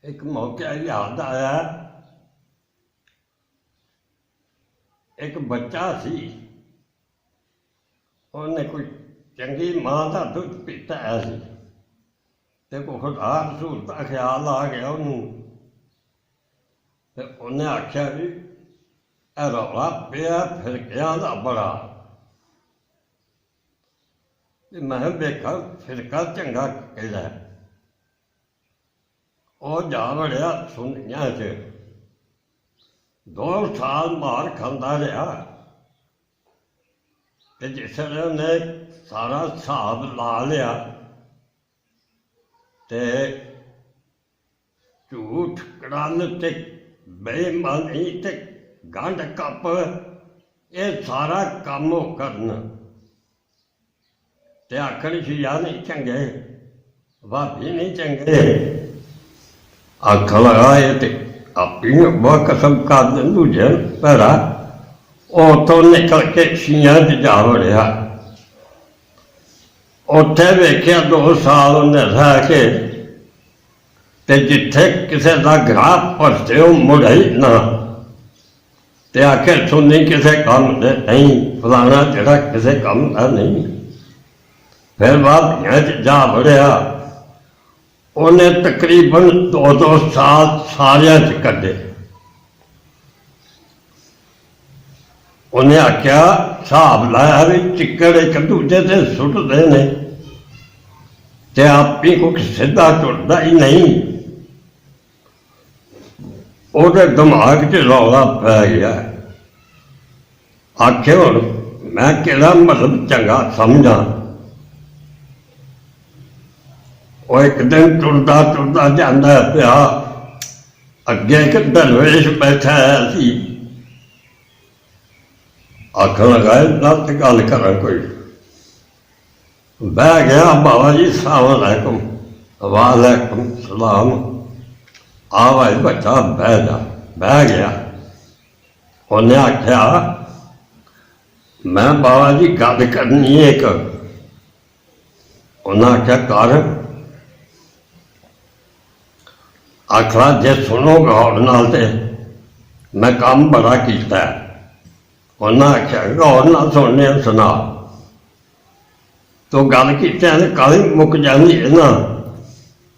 ਇੱਕ ਮੌਕਾ ਯਾਦ ਆਇਆ, ਇੱਕ ਬੱਚਾ ਸੀ, ਉਹਨੇ ਕੋਈ ਚੰਗੀ ਮਾਂ ਦਾ ਦੁੱਧ ਪੀਤਾ ਆਇਆ ਸੀ ਤੇ ਕੋਈ ਖੁਦਾ ਰਸੂਲ ਦਾ ਖਿਆਲ ਆ ਗਿਆ ਉਹਨੂੰ, ਤੇ ਉਹਨੇ ਆਖਿਆ ਵੀ ਇਹ ਰੌਲਾ ਪਿਆ ਫਿਰਕਿਆਂ ਦਾ ਬੜਾ, ਤੇ ਮੈਂ ਵੇਖਾਂ ਫਿਰਕਾ ਚੰਗਾ ਕਿਹੜਾ। ਉਹ ਜਾ ਵੜਿਆ ਸੁਨੀਆਂ 'ਚ, 2 ਸਾਲ ਮਾਰ ਖਾਂਦਾ ਰਿਹਾ, ਤੇ ਜਿਸ ਵੇਲੇ ਉਹਨੇ ਸਾਰਾ ਹਿਸਾਬ ਲਾ ਲਿਆ ਤੇ ਝੂਠ ਕੜਨ ਤੇ ਬੇਈਮਾਨੀ ਤੇ ਗੰਢ ਕੱਪ ਇਹ ਸਾਰਾ ਕੰਮ ਉਹ ਕਰਨ, ਤੇ ਆਖਣ ਸ਼ੀਆ ਨਹੀਂ ਚੰਗੇ, ਭਾਬੀ ਨਹੀਂ ਚੰਗੇ, ਆਖਣ ਲਗਾ ਇਹ ਤੇ ਆਪੀ ਬਹੁਤ ਕਸਮ ਕਰ ਦਿੰ ਦੂਜੇ ਭੈਰਾ। ਉਹ ਤੋਂ ਨਿਕਲ ਕੇ ਸ਼ੀਆਂ 'ਚ ਜਾ ਵੜਿਆ, ਉੱਥੇ ਵੇਖਿਆ 2 ਸਾਲ ਉਹਨੇ ਰਹਿ ਕੇ, ਤੇ ਜਿੱਥੇ ਕਿਸੇ ਦਾ ਗ੍ਰਾਹ ਭਰਤੇ ਉਹ ਮੁੜਿਆ ਹੀ ਨਾ, ਤੇ ਆਖਿਰ ਸੁਣੀ ਕਿਸੇ ਕੰਮ ਦੇ ਨਹੀਂ, ਫਲਾਣਾ ਜਿਹੜਾ ਕਿਸੇ ਕੰਮ ਦਾ ਨਹੀਂ। ਫਿਰ ਬਾਬਿਆਂ 'ਚ ਜਾ ਵੜਿਆ, ਉਹਨੇ ਤਕਰੀਬਨ 2 ਸਾਲ ਸਾਰਿਆਂ 'ਚ ਕੱਢੇ। ਉਹਨੇ ਆਖਿਆ ਹਿਸਾਬ ਲਾਇਆ ਵੀ ਚਿੱਕੜ ਇੱਕ ਦੂਜੇ ਤੇ ਸੁੱਟਦੇ ਨੇ, ਤੇ ਆਪੀ ਕੋਈ ਸਿੱਧਾ ਟੁੱਟਦਾ ਹੀ ਨਹੀਂ। ਉਹਦੇ ਦਿਮਾਗ 'ਚ ਰੌਲਾ ਪੈ ਗਿਆ, ਆਖੇ ਹੁਣ ਮੈਂ ਕਿਹੜਾ ਮਤਲਬ ਚੰਗਾ ਸਮਝਾਂ। ਉਹ ਇੱਕ ਦਿਨ ਟੁਰਦਾ ਟੁਰਦਾ ਜਾਂਦਾ ਪਿਆ, ਅੱਗੇ ਇੱਕ ਦਰਵੇਸ਼ ਬੈਠਾ ਹੋਇਆ ਸੀ, ਆਖਣ ਲੱਗਾ ਨਾਲ ਤੇ ਗੱਲ ਕਰਾਂ ਕੋਈ। ਬਹਿ ਗਿਆ, ਬਾਬਾ ਜੀ ਸਲਾਮ ਅਲੈਕੁਮ। ਵਾਲੈਕੁਮ ਸਲਾਮ। ਆ ਭਾਈ ਬੱਚਾ ਬਹਿ ਜਾ। ਬਹਿ ਗਿਆ। ਉਹਨੇ ਆਖਿਆ ਮੈਂ ਬਾਬਾ ਜੀ ਗੱਲ ਕਰਨੀ ਹੈ ਇੱਕ। ਉਹਨਾਂ ਆਖਿਆ ਕਰ। ਆਖਲਾ ਜੇ ਸੁਣੋ ਗੌਰ ਨਾਲ ਤੇ ਮੈਂ ਕੰਮ ਬੜਾ ਕੀਤਾ। ਉਹਨਾਂ ਆਖਿਆ ਗੌਰ ਨਾਲ ਸੁਣਨੇ ਸੁਣਾ। ਤੋ ਗੱਲ ਕੀਤਿਆਂ ਨੇ ਕਾਹਲੀ ਮੁੱਕ ਜਾਂਦੀ ਹੈ ਨਾ,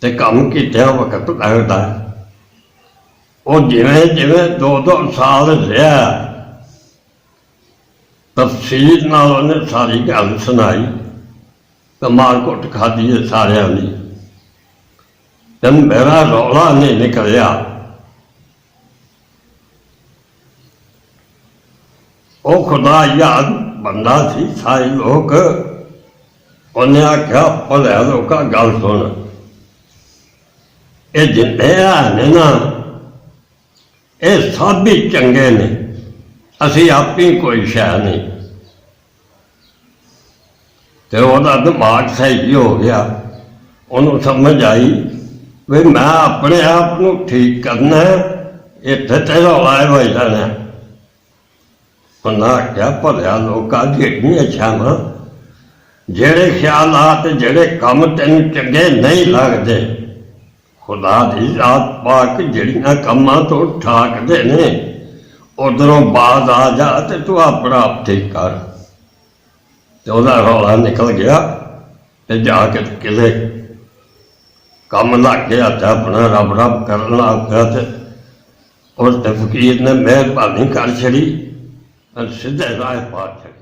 ਤੇ ਕੰਮ ਕੀਤਿਆਂ ਵਕਤ ਲੱਗਦਾ। ਉਹ ਜਿਵੇਂ ਜਿਵੇਂ 2 ਸਾਲ ਰਿਹਾ, ਤਫਸੀਲ ਨਾਲ ਉਹਨੇ ਸਾਰੀ ਗੱਲ ਸੁਣਾਈ, ਤੇ ਮਾਰ ਕੁੱਟ ਖਾਧੀ ਹੈ ਸਾਰਿਆਂ ਦੀ, ਤੇ ਮੇਰਾ ਰੌਲਾ ਨਹੀਂ ਨਿਕਲਿਆ। ਉਹ ਖੁਦਾ ਯਾਦ ਬੰਦਾ ਸੀ ਸਾਰੇ ਲੋਕ। ਉਹਨੇ ਆਖਿਆ ਭਲਿਆ ਲੋਕਾਂ ਗੱਲ ਸੁਣ, ਇਹ ਜਿੰਨੇ ਨੇ ਨਾ ਇਹ ਸਭ ਹੀ ਚੰਗੇ ਨੇ, ਅਸੀਂ ਆਪੀ ਕੋਈ ਸ਼ੈ ਨਹੀਂ। ਤੇ ਉਹਦਾ ਦਿਮਾਗ ਸਹੀ ਹੋ ਗਿਆ। ਉਹਨੂੰ ਸਮਝ ਆਈ ਵੀ ਮੈਂ ਆਪਣੇ ਆਪ ਨੂੰ ਠੀਕ ਕਰਨਾ, ਇੱਥੇ ਤੇ ਰੌਲਾ ਹੋ ਜਾਣਾ। ਉਹਨਾਂ ਆਖਿਆ ਭਲਿਆ ਲੋਕਾਂ ਜਿਹੜੀਆਂ ਇੱਛਾਵਾਂ, ਜਿਹੜੇ ਖਿਆਲਾਤ, ਜਿਹੜੇ ਕੰਮ ਤੈਨੂੰ ਚੰਗੇ ਨਹੀਂ ਲੱਗਦੇ, ਖੁਦਾ ਦੀ ਰਾਤ ਪਾਕ ਜਿਹੜੀਆਂ ਕੰਮਾਂ ਤੋਂ ਠਾਕਦੇ ਨੇ, ਉਧਰੋਂ ਬਾਜ਼ ਆ ਜਾ ਤੇ ਤੂੰ ਆਪਣਾ ਆਪ ਠੀਕ ਕਰ। ਤੇ ਉਹਦਾ ਰੌਲਾ ਨਿਕਲ ਗਿਆ, ਤੇ ਜਾ ਕੇ ਕਿਸੇ ਕੰਮ ਲੱਗ ਗਿਆ ਤੇ ਆਪਣਾ ਰੱਬ ਰੱਬ ਕਰਨ ਲੱਗ ਪਿਆ। ਤੇ ਉਸ ਤੇ ਫਕੀਰ ਨੇ ਮਿਹਰਬਾਨੀ ਕਰ ਛੜੀ, ਸਿੱਧੇ ਰਾਹ ਪਾ ਛੱਡੀ।